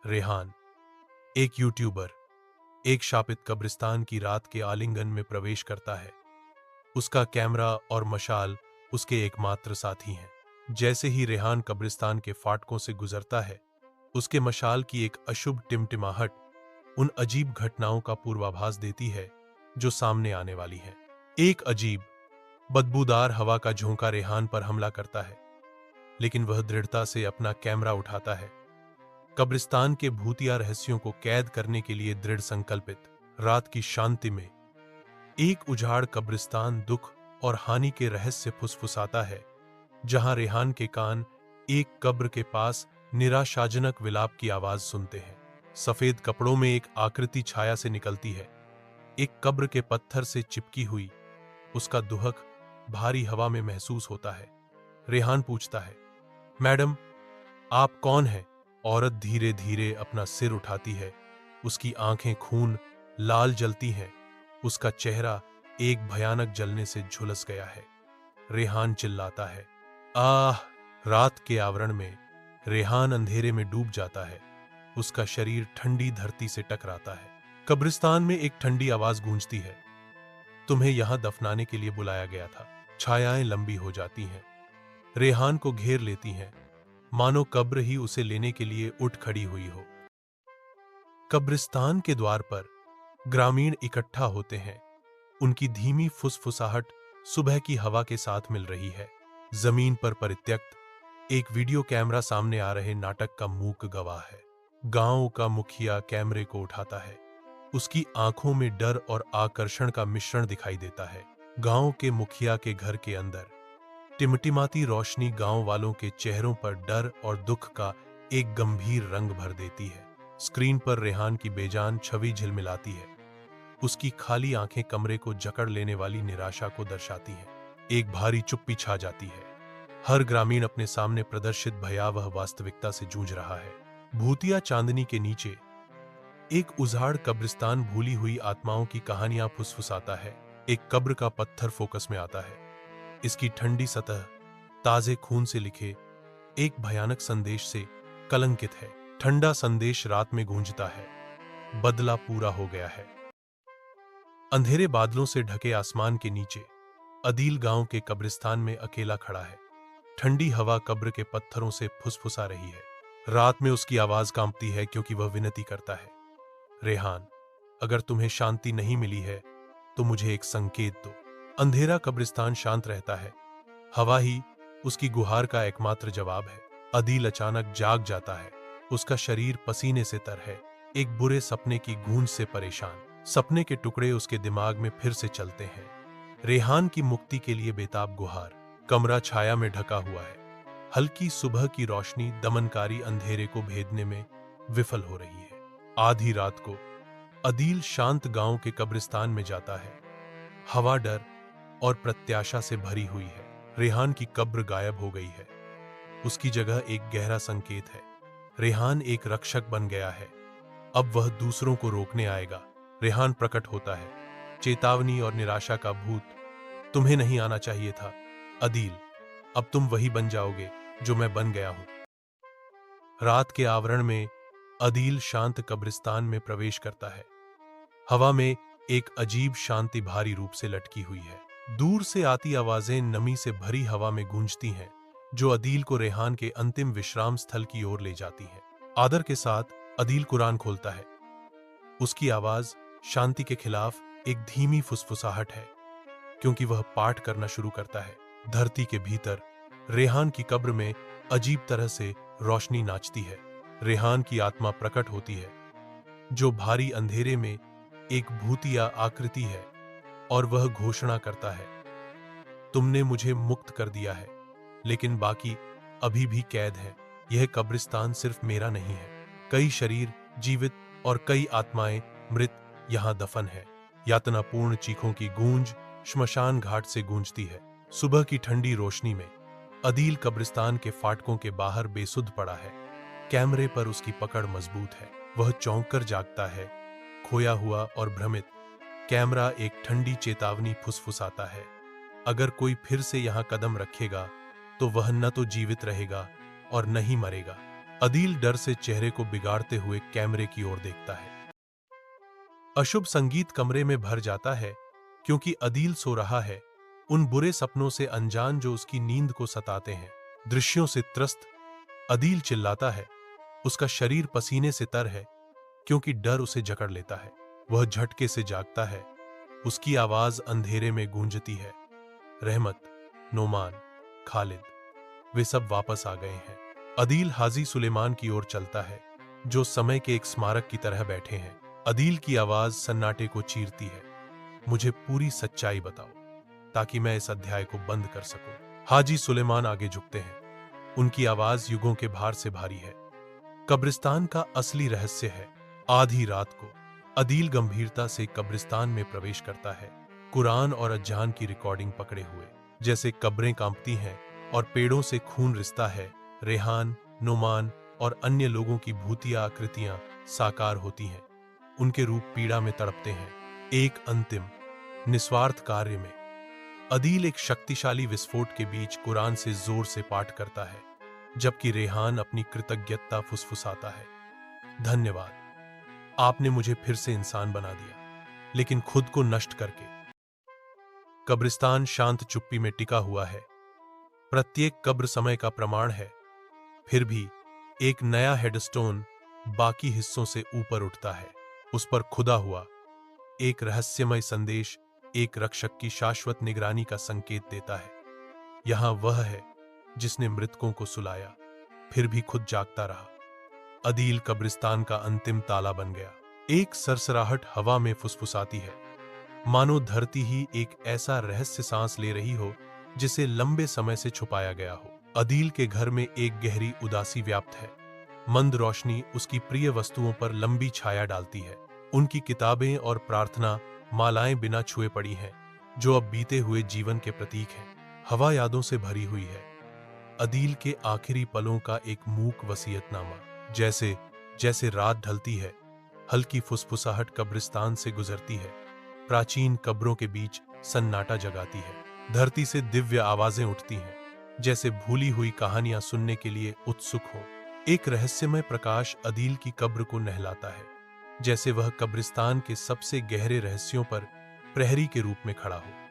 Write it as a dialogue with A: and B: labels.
A: रेहान, एक यूट्यूबर, एक शापित कब्रिस्तान की रात के आलिंगन में प्रवेश करता है। उसका कैमरा और मशाल उसके एकमात्र साथी हैं। जैसे ही रेहान कब्रिस्तान के फाटकों से गुजरता है, उसके मशाल की एक अशुभ टिमटिमाहट उन अजीब घटनाओं का पूर्वाभास देती है जो सामने आने वाली हैं। एक अजीब, बदबूदार हवा का झोंका रेहान पर हमला करता है, लेकिन वह दृढ़ता से अपना कैमरा उठाता है। कब्रिस्तान के भूतिया रहस्यों को कैद करने के लिए दृढ़ संकल्पित, रात की शांति में एक उजाड़ कब्रिस्तान दुख और हानि के रहस्य फुसफुसाता है, जहां रेहान के कान एक कब्र के पास निराशाजनक विलाप की आवाज सुनते हैं। सफेद कपड़ों में एक आकृति छाया से निकलती है, एक कब्र के पत्थर से चिपकी हुई। उसका दुहक भारी हवा में महसूस होता है। रेहान पूछता है, मैडम, आप कौन हैं? औरत धीरे धीरे अपना सिर उठाती है। उसकी आंखें खून लाल जलती हैं। उसका चेहरा एक भयानक जलने से झुलस गया है। रेहान चिल्लाता है, आह! रात के आवरण में रेहान अंधेरे में डूब जाता है। उसका शरीर ठंडी धरती से टकराता है। कब्रिस्तान में एक ठंडी आवाज गूंजती है, तुम्हें यहां दफनाने के लिए बुलाया गया था। छायाएं लंबी हो जाती हैं, रेहान को घेर लेती हैं, मानो कब्र ही उसे लेने के लिए उठ खड़ी हुई हो। कब्रिस्तान के द्वार पर ग्रामीण इकट्ठा होते हैं। उनकी धीमी फुसफुसाहट सुबह की हवा के साथ मिल रही है। जमीन पर परित्यक्त एक वीडियो कैमरा सामने आ रहे नाटक का मूक गवाह है। गांव का मुखिया कैमरे को उठाता है। उसकी आंखों में डर और आकर्षण का मिश्रण दिखाई देता है। गांव के मुखिया के घर के अंदर टिमटिमाती रोशनी गांव वालों के चेहरों पर डर और दुख का एक गंभीर रंग भर देती है। स्क्रीन पर रेहान की बेजान छवि झिलमिलाती है। उसकी खाली आंखें कमरे को जकड़ लेने वाली निराशा को दर्शाती हैं। एक भारी चुप्पी छा जाती है। हर ग्रामीण अपने सामने प्रदर्शित भयावह वास्तविकता से जूझ रहा है। भूतिया चांदनी के नीचे एक उजाड़ कब्रिस्तान भूली हुई आत्माओं की कहानियां फुसफुसाता है। एक कब्र का पत्थर फोकस में आता है। इसकी ठंडी सतह ताजे खून से लिखे एक भयानक संदेश से कलंकित है। ठंडा संदेश रात में गूंजता है, बदला पूरा हो गया है। अंधेरे बादलों से ढके आसमान के नीचे अदील गांव के कब्रिस्तान में अकेला खड़ा है। ठंडी हवा कब्र के पत्थरों से फुसफुसा रही है। रात में उसकी आवाज कांपती है क्योंकि वह विनती करता है, रेहान, अगर तुम्हें शांति नहीं मिली है तो मुझे एक संकेत दो। अंधेरा कब्रिस्तान शांत रहता है। हवा ही उसकी गुहार का एकमात्र जवाब है। अदील अचानक जाग जाता है। उसका शरीर पसीने से तर है, एक बुरे सपने की गूंज से परेशान। सपने के टुकड़े उसके दिमाग में फिर से चलते हैं। रेहान की मुक्ति के लिए बेताब गुहार। कमरा छाया में ढका हुआ है। हल्की सुबह की रोशनी दमनकारी अंधेरे को भेदने में विफल हो रही है। आधी रात को अदील शांत गांव के कब्रिस्तान में जाता है। हवा डर और प्रत्याशा से भरी हुई है। रेहान की कब्र गायब हो गई है। उसकी जगह एक गहरा संकेत है। रेहान एक रक्षक बन गया है। अब वह दूसरों को रोकने आएगा। रेहान प्रकट होता है, चेतावनी और निराशा का भूत। तुम्हें नहीं आना चाहिए था अदील, अब तुम वही बन जाओगे जो मैं बन गया हूं। रात के आवरण में अदील शांत कब्रिस्तान में प्रवेश करता है। हवा में एक अजीब शांति भारी रूप से लटकी हुई है। दूर से आती आवाजें नमी से भरी हवा में गूंजती हैं, जो अदील को रेहान के अंतिम विश्राम स्थल की ओर ले जाती हैं। आदर के साथ अदील कुरान खोलता है। उसकी आवाज शांति के खिलाफ एक धीमी फुसफुसाहट है, क्योंकि वह पाठ करना शुरू करता है। धरती के भीतर रेहान की कब्र में अजीब तरह से रोशनी नाचती है। रेहान की आत्मा प्रकट होती है, जो भारी अंधेरे में एक भूतिया आकृति है, और वह घोषणा करता है, तुमने मुझे मुक्त कर दिया है, लेकिन बाकी अभी भी कैद है। यह कब्रिस्तान सिर्फ मेरा नहीं है। कई शरीर जीवित और कई आत्माएं मृत यहां दफन है। यातनापूर्ण चीखों की गूंज श्मशान घाट से गूंजती है। सुबह की ठंडी रोशनी में अदील कब्रिस्तान के फाटकों के बाहर बेसुध पड़ा है। कैमरे पर उसकी पकड़ मजबूत है। वह चौंक कर जागता है, खोया हुआ और भ्रमित। कैमरा एक ठंडी चेतावनी फुसफुसाता है, अगर कोई फिर से यहां कदम रखेगा तो वह न तो जीवित रहेगा और न ही मरेगा। अदील डर से चेहरे को बिगाड़ते हुए कैमरे की ओर देखता है। अशुभ संगीत कमरे में भर जाता है क्योंकि अदील सो रहा है, उन बुरे सपनों से अनजान जो उसकी नींद को सताते हैं। दृश्यों से त्रस्त अदील चिल्लाता है। उसका शरीर पसीने से तर है क्योंकि डर उसे जकड़ लेता है। वह झटके से जागता है। उसकी आवाज अंधेरे में गूंजती है। रहमत, नोमान, खालिद, वे सब वापस आ गए हैं। अदील हाजी सुलेमान की ओर चलता है, जो समय के एक स्मारक की तरह बैठे हैं। अदील की आवाज सन्नाटे को चीरती है। मुझे पूरी सच्चाई बताओ ताकि मैं इस अध्याय को बंद कर सकूं। हाजी सुलेमान आगे झुकते हैं। उनकी आवाज युगों के भार से भारी है। कब्रिस्तान का असली रहस्य है। आधी रात को अदील गंभीरता से कब्रिस्तान में प्रवेश करता है, कुरान और अज्जान की रिकॉर्डिंग पकड़े हुए। जैसे कब्रें कांपती हैं और पेड़ों से खून रिसता है, रेहान, नोमान और अन्य लोगों की भूतिया आकृतियां साकार होती हैं। उनके रूप पीड़ा में तड़पते हैं। एक अंतिम निस्वार्थ कार्य में अदील एक शक्तिशाली विस्फोट के बीच कुरान से जोर से पाठ करता है, जबकि रेहान अपनी कृतज्ञता फुसफुसाता है। धन्यवाद, आपने मुझे फिर से इंसान बना दिया, लेकिन खुद को नष्ट करके। कब्रिस्तान शांत चुप्पी में टिका हुआ है। प्रत्येक कब्र समय का प्रमाण है। फिर भी एक नया हेडस्टोन बाकी हिस्सों से ऊपर उठता है। उस पर खुदा हुआ एक रहस्यमय संदेश एक रक्षक की शाश्वत निगरानी का संकेत देता है। यहां वह है जिसने मृतकों को सुलाया, फिर भी खुद जागता रहा। अदील कब्रिस्तान का अंतिम ताला बन गया। एक सरसराहट हवा में फुसफुसाती है, मानो धरती ही एक ऐसा रहस्य सांस ले रही हो जिसे लंबे समय से छुपाया गया हो। अदील के घर में एक गहरी उदासी व्याप्त है। मंद रोशनी उसकी प्रिय वस्तुओं पर लंबी छाया डालती है। उनकी किताबें और प्रार्थना मालाएं बिना छुए पड़ी हैं, जो अब बीते हुए जीवन के प्रतीक हैं। हवा यादों से भरी हुई है। अदील के आखिरी पलों का एक मूक वसीयतनामा। जैसे जैसे रात ढलती है, हल्की फुसफुसाहट कब्रिस्तान से गुजरती है, प्राचीन कब्रों के बीच सन्नाटा जगाती है। धरती से दिव्य आवाजें उठती हैं, जैसे भूली हुई कहानियां सुनने के लिए उत्सुक हो। एक रहस्यमय प्रकाश अदील की कब्र को नहलाता है, जैसे वह कब्रिस्तान के सबसे गहरे रहस्यों पर प्रहरी के रूप में खड़ा हो।